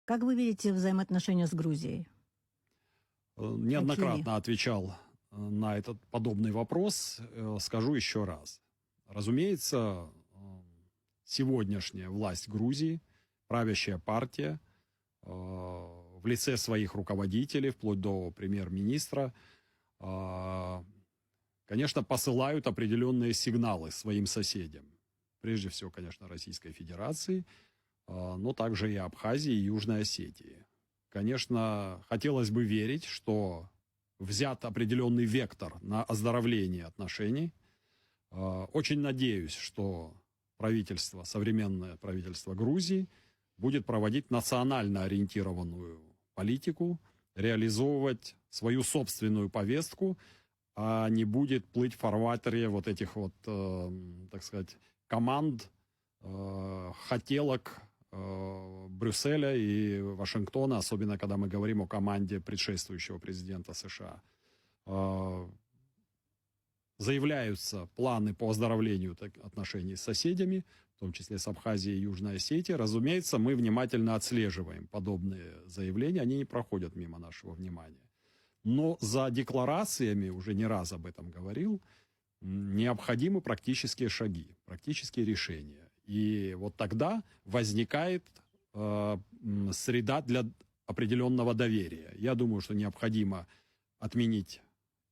Как вы видите взаимоотношения с Грузией? Неоднократно отвечал на этот подобный вопрос. Скажу еще раз. Разумеется, сегодняшняя власть Грузии, правящая партия, в лице своих руководителей, вплоть до премьер-министра, конечно, посылают определенные сигналы своим соседям. Прежде всего, конечно, Российской Федерации, но также и Абхазии и Южной Осетии. Конечно, хотелось бы верить, что взят определенный вектор на оздоровление отношений. Очень надеюсь, что правительство, современное правительство Грузии будет проводить национально ориентированную политику, реализовывать свою собственную повестку, а не будет плыть в фарватере вот этих вот, так сказать, команд, хотелок Брюсселя и Вашингтона, особенно когда мы говорим о команде предшествующего президента США. Заявляются планы по оздоровлению отношений с соседями, в том числе с Абхазией и Южной Осетией. Разумеется, мы внимательно отслеживаем подобные заявления, они не проходят мимо нашего внимания. Но за декларациями, уже не раз об этом говорил, необходимы практические шаги, практические решения. И вот тогда возникает среда для определенного доверия. Я думаю, что необходимо отменить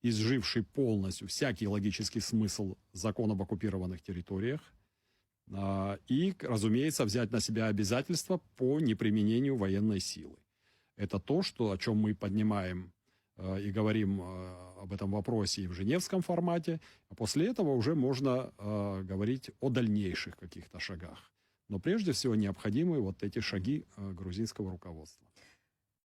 изживший полностью всякий логический смысл закон об оккупированных территориях и, разумеется, взять на себя обязательства по неприменению военной силы. Это то, о чем мы поднимаем и говорим об этом вопросе и в Женевском формате, а после этого уже можно говорить о дальнейших каких-то шагах. Но прежде всего необходимы вот эти шаги грузинского руководства.